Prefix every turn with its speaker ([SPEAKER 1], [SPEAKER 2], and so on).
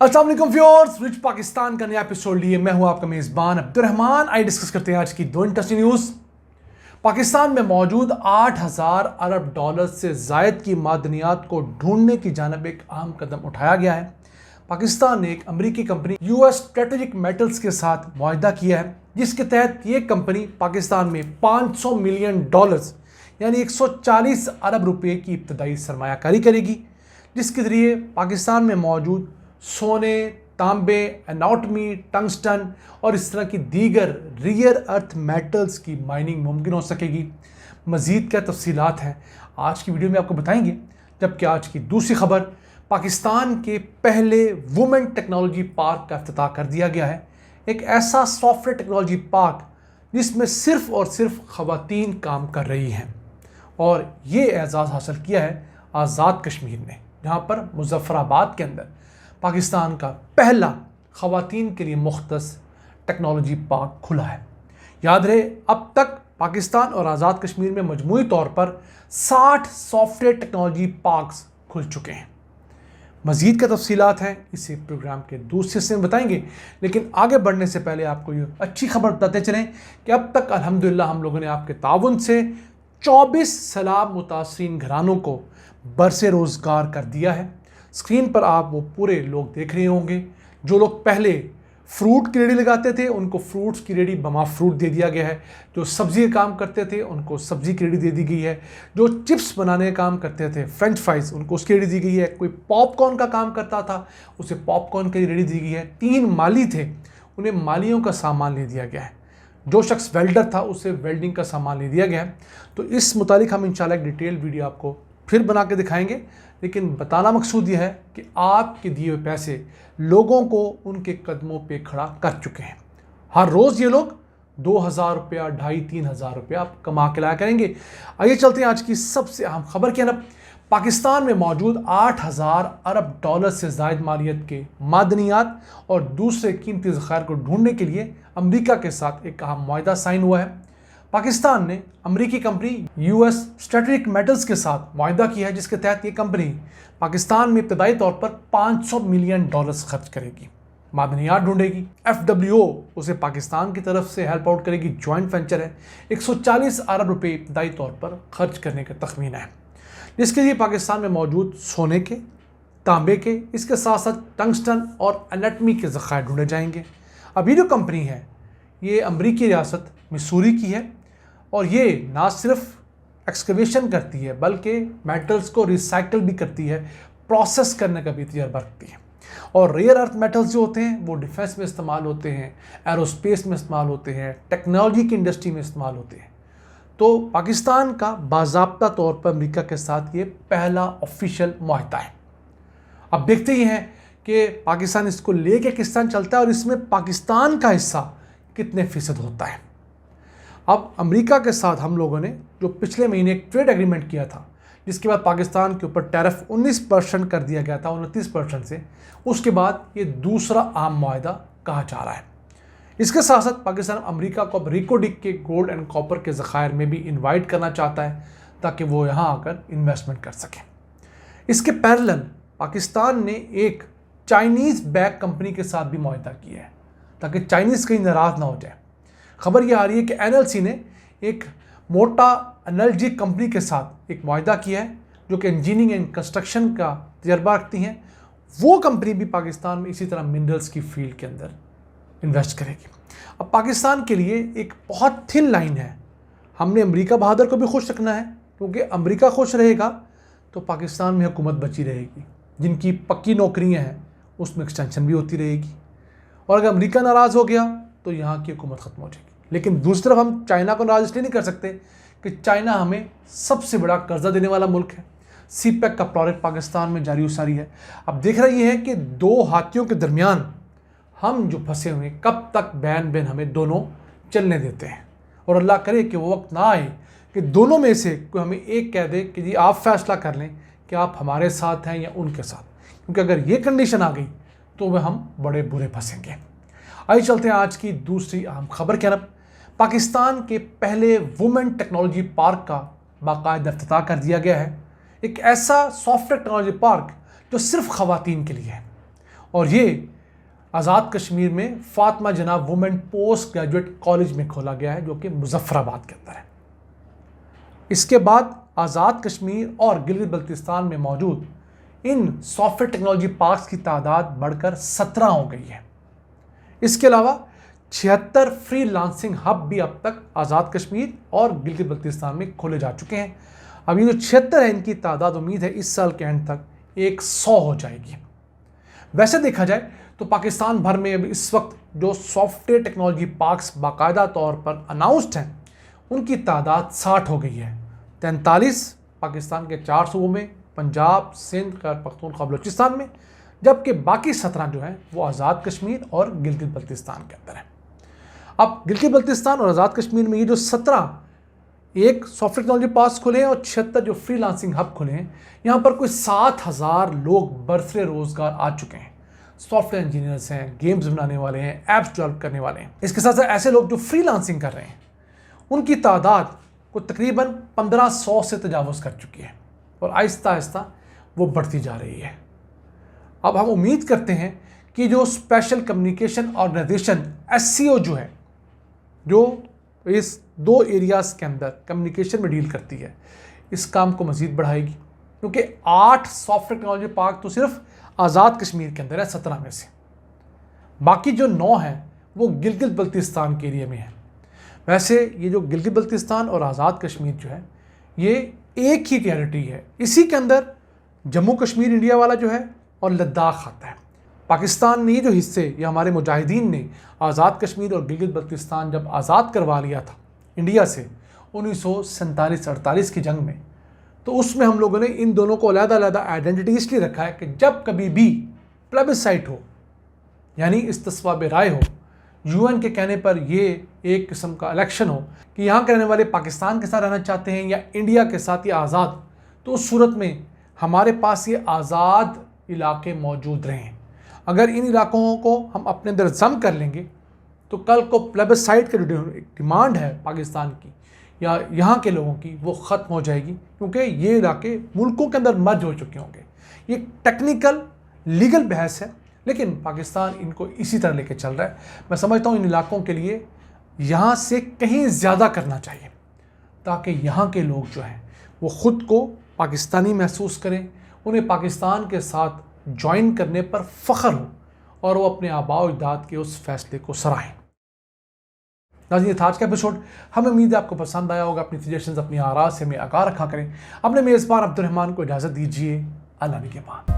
[SPEAKER 1] अस्सलाम वालेकुम viewers, rich Pakistan का नया एपिसोड लिए मैं हूं आपका मेज़बान अब्दुर्रहमान। आई डिस्कस करते हैं आज की दो इंटरेस्टिंग न्यूज़। पाकिस्तान में मौजूद 8,000 अरब डॉलर से ज़ायद की मादनियात को ढूंढने की जानब एक अहम कदम उठाया गया है। पाकिस्तान ने एक अमरीकी कंपनी यूएस स्ट्रेटेजिक मेटल्स के साथ मुआहदा किया है, जिसके तहत ये कंपनी पाकिस्तान में $500 मिलियन यानी 140 अरब रुपए की इब्तदाई सरमायाकारी करेगी, जिसके ज़रिए पाकिस्तान में मौजूद सोने, तांबे, एनाटॉमी, टंगस्टन और इस तरह की दीगर रियर अर्थ मेटल्स की माइनिंग मुमकिन हो सकेगी। मज़ीद क्या तफसीलात हैं आज की वीडियो में आपको बताएंगे। जबकि आज की दूसरी खबर, पाकिस्तान के पहले वुमेन टेक्नोलॉजी पार्क का इफ्तिताह कर दिया गया है। एक ऐसा सॉफ्टवेयर टेक्नोलॉजी पार्क जिसमें सिर्फ़ और सिर्फ ख़वातीन काम कर रही हैं, और ये एजाज़ हासिल किया है आज़ाद कश्मीर ने, जहाँ पर मुज़फ़्फ़राबाद के अंदर पाकिस्तान का पहला ख़वातीन के लिए मुख्तस टेक्नोलॉजी पार्क खुला है। याद रहे, अब तक पाकिस्तान और आज़ाद कश्मीर में मजमूई तौर पर 60 सॉफ्टवेयर टेक्नोलॉजी पार्क्स खुल चुके हैं। मज़ीद का तफसीलात हैं इसे प्रोग्राम के दूसरे हिस्से में बताएंगे, लेकिन आगे बढ़ने से पहले आपको ये अच्छी खबर बताते चलें कि अब तक अल्हम्दुलिल्लाह हम लोगों ने आपके ताउन से 24 सैलाब मुतासरीन घरानों को बरसे रोज़गार कर दिया है। स्क्रीन पर आप वो पूरे लोग देख रहे होंगे। जो लोग पहले फ्रूट की रेडी लगाते थे उनको फ्रूट्स की रेडी बमा फ्रूट दे दिया गया है। जो सब्ज़ी का काम करते थे उनको सब्ज़ी की रेडी दे दी गई है। जो चिप्स बनाने का काम करते थे, फ्रेंच फ्राइज़, उनको उसकी रेडी दी गई है। कोई पॉपकॉर्न का काम करता था, उसे पॉपकॉर्न की रेडी दी गई है। 3 माली थे, उन्हें मालियों का सामान ले दिया गया है। जो शख्स वेल्डर था उसे वेल्डिंग का सामान ले दिया गया है। तो इस मुतालिक हम इंशाल्लाह एक डिटेल वीडियो आपको फिर बना के दिखाएंगे, लेकिन बताना मकसूद यह है कि आपके दिए हुए पैसे लोगों को उनके कदमों पे खड़ा कर चुके हैं। हर रोज़ ये लोग 2,000 रुपया, 2,500-3,000 रुपया आप कमा के लाया करेंगे। आइए चलते हैं आज की सबसे अहम खबर की तरफ। पाकिस्तान में मौजूद 8,000 अरब डॉलर से ज़ायद मालियत के मादनियात और दूसरे कीमती ज़खायर को ढूंढने के लिए अमेरिका के साथ एक अहम मुआहदा साइन हुआ है। पाकिस्तान ने अमेरिकी कंपनी यूएस स्ट्रेटेजिक मेटल्स के साथ मुआहदा किया है, जिसके तहत ये कंपनी पाकिस्तान में इब्तदाई तौर पर $500 मिलियन खर्च करेगी, मादनियात ढूंढेगी। FWO उसे पाकिस्तान की तरफ से हेल्प आउट करेगी, जॉइंट वेंचर है। 140 अरब रुपये इब्तदाई तौर पर खर्च करने का तखमीना है, जिसके लिए पाकिस्तान में मौजूद सोने के, तांबे के, इसके साथ साथ टंगस्टन और एनाटॉमी के ज़खायर ढूंढे जाएंगे। अब ये जो कंपनी है ये अमरीकी रियासत मिसूरी की है, और ये ना सिर्फ एक्सकवेशन करती है बल्कि मेटल्स को रिसाइकल भी करती है, प्रोसेस करने का भी तजर्बा रखती है। और रेयर अर्थ मेटल्स जो होते हैं वो डिफेंस में इस्तेमाल होते हैं, एरोस्पेस में इस्तेमाल होते हैं, टेक्नोलॉजी की इंडस्ट्री में इस्तेमाल होते हैं। तो पाकिस्तान का बाज़ाब्ता तौर पर अमेरिका के साथ ये पहला ऑफिशियल मुआहदा है। अब देखते ही हैं कि पाकिस्तान इसको लेके किस तरह चलता है और इसमें पाकिस्तान का हिस्सा कितने फ़ीसद होता है। अब अमेरिका के साथ हम लोगों ने जो पिछले महीने एक ट्रेड एग्रीमेंट किया था, जिसके बाद पाकिस्तान के ऊपर टैरिफ 19% कर दिया गया था 29% से, उसके बाद ये दूसरा आम मुआहदा कहा जा रहा है। इसके साथ साथ पाकिस्तान अमेरिका को अब रिकोडिक के गोल्ड एंड कॉपर के ज़खायर में भी इन्वाइट करना चाहता है, ताकि वो यहाँ आकर इन्वेस्टमेंट कर सकें। इसके पैरेलल पाकिस्तान ने एक चाइनीज़ बैक कंपनी के साथ भी मुआहदा किया है, ताकि चाइनीज़ कहीं नाराज़ ना हो जाए। खबर ये आ रही है कि NLC ने एक मोटा एनर्जी कंपनी के साथ एक मुआहदा किया है, जो कि इंजीनियरिंग एंड कंस्ट्रक्शन का तजर्बा रखती हैं। वो कंपनी भी पाकिस्तान में इसी तरह मिनरल्स की फील्ड के अंदर इन्वेस्ट करेगी। अब पाकिस्तान के लिए एक बहुत थिन लाइन है। हमने अमेरिका बहादुर को भी खुश रखना है, क्योंकि अमेरिका खुश रहेगा तो पाकिस्तान में हुकूमत बची रहेगी। जिनकी पक्की नौकरियाँ हैं उसमें एक्सटेंशन भी होती रहेगी, और अगर अमेरिका नाराज़ हो गया तो यहाँ की हुकूमत ख़त्म हो जाएगी। लेकिन दूसरी तरफ हम चाइना को नाराज़ इसलिए नहीं कर सकते कि चाइना हमें सबसे बड़ा कर्जा देने वाला मुल्क है। CPEC का प्रोजेक्ट पाकिस्तान में जारी उसारी है। अब देख रही है कि 2 हाथियों के दरमियान हम जो फंसे हुए हैं, कब तक बैन बैन हमें दोनों चलने देते हैं। और अल्लाह करे कि वो वक्त ना आए कि दोनों में से कोई हमें एक कह दे कि जी आप फैसला कर लें कि आप हमारे साथ हैं या उनके साथ, क्योंकि अगर ये कंडीशन आ गई तो वह हम बड़े बुरे फंसेंगे। आइए चलते हैं आज की दूसरी अहम खबर की तरफ। पाकिस्तान के पहले वुमेन टेक्नोलॉजी पार्क का बाकायदा इफ्तिताह कर दिया गया है। एक ऐसा सॉफ्टवेयर टेक्नोलॉजी पार्क जो सिर्फ ख़वातीन के लिए है, اور یہ آزاد کشمیر میں فاطمہ جناب وومن پوسٹ گریجویٹ کالج میں کھولا گیا ہے جو کہ مظفر آباد کے اندر ہے۔ اس کے بعد آزاد کشمیر اور گلگت بلتستان میں موجود ان سافٹ ویئر ٹیکنالوجی پارکس کی تعداد بڑھ کر 17 ہو گئی ہے۔ اس کے علاوہ 76 فری لانسنگ ہب بھی اب تک آزاد کشمیر اور گلگت بلتستان میں کھولے جا چکے ہیں۔ اب یہ جو 76 ہے ان کی تعداد امید ہے اس سال کے اینڈ تک 100 ہو جائے گی۔ ویسے دیکھا جائے تو پاکستان بھر میں اب اس وقت جو سافٹ ویئر ٹیکنالوجی پارکس باقاعدہ طور پر اناؤنسڈ ہیں ان کی تعداد 60 ہو گئی ہے۔ 43 پاکستان کے 4 صوبوں میں، پنجاب، سندھ، خیبر پختونخوا، بلوچستان میں، جبکہ باقی 17 جو ہیں وہ آزاد کشمیر اور گلگت بلتستان کے اندر ہیں۔ اب گلگت بلتستان اور آزاد کشمیر میں یہ جو 17 ایک سافٹ ویئر ٹیکنالوجی پارکس کھلے ہیں اور 76 جو فری لانسنگ ہب کھلے ہیں، یہاں پر کوئی 7,000 لوگ برسر روزگار آ چکے ہیں۔ سافٹ ویئر انجینئرز ہیں، گیمز بنانے والے ہیں، ایپس ڈیولپ کرنے والے ہیں۔ اس کے ساتھ ساتھ ایسے لوگ جو فری لانسنگ کر رہے ہیں ان کی تعداد کو تقریباً 1500 سے تجاوز کر چکی ہے اور آہستہ آہستہ وہ بڑھتی جا رہی ہے۔ اب ہم امید کرتے ہیں کہ جو اسپیشل کمیونیکیشن آرگنائزیشن SCO جو ہے، جو اس 2 ایریاز کے اندر کمیونیکیشن میں ڈیل کرتی ہے، اس کام کو مزید بڑھائے گی، کیونکہ 8 سافٹ ویئر ٹیکنالوجی پارک تو صرف آزاد کشمیر کے اندر ہے 17 میں سے، باقی جو 9 ہیں وہ گلگت بلتستان کے ایریا میں ہیں۔ ویسے یہ جو گلگت بلتستان اور آزاد کشمیر جو ہے یہ ایک ہی ٹیریٹری ہے، اسی کے اندر جموں کشمیر انڈیا والا جو ہے اور لداخ آتا ہے۔ پاکستان نے یہ جو حصے یا ہمارے مجاہدین نے آزاد کشمیر اور گلگت بلتستان جب آزاد کروا لیا تھا انڈیا سے 1947-48 کی جنگ میں، تو اس میں ہم لوگوں نے ان دونوں کو علیحدہ علیحدہ آئیڈینٹی اس لیے رکھا ہے کہ جب کبھی بھی پلیبسائٹ ہو، یعنی استصواب رائے ہو، UN کے کہنے پر یہ ایک قسم کا الیکشن ہو کہ یہاں کے رہنے والے پاکستان کے ساتھ رہنا چاہتے ہیں یا انڈیا کے ساتھ یا آزاد، تو اس صورت میں ہمارے پاس یہ آزاد علاقے موجود رہیں۔ اگر ان علاقوں کو ہم اپنے اندر ضم کر لیں گے تو کل کو پلیبسائٹ کا جو ڈیمانڈ ہے پاکستان کی یا یہاں کے لوگوں کی وہ ختم ہو جائے گی، کیونکہ یہ علاقے ملکوں کے اندر مرج ہو چکے ہوں گے۔ یہ ٹیکنیکل لیگل بحث ہے، لیکن پاکستان ان کو اسی طرح لے کے چل رہا ہے۔ میں سمجھتا ہوں ان علاقوں کے لیے یہاں سے کہیں زیادہ کرنا چاہیے تاکہ یہاں کے لوگ جو ہیں وہ خود کو پاکستانی محسوس کریں، انہیں پاکستان کے ساتھ جوائن کرنے پر فخر ہو اور وہ اپنے آباء و اجداد کے اس فیصلے کو سراہیں۔ ناظرین، یہ تھا آج کا ایپیسوڈ۔ ہمیں امید ہے آپ کو پسند آیا ہوگا۔ اپنی سجیشنز، اپنی آراء سے ہمیں آگاہ رکھا کریں۔ اپنے میزبان عبد الرحمان کو اجازت دیجیے۔ اللہ کے بعد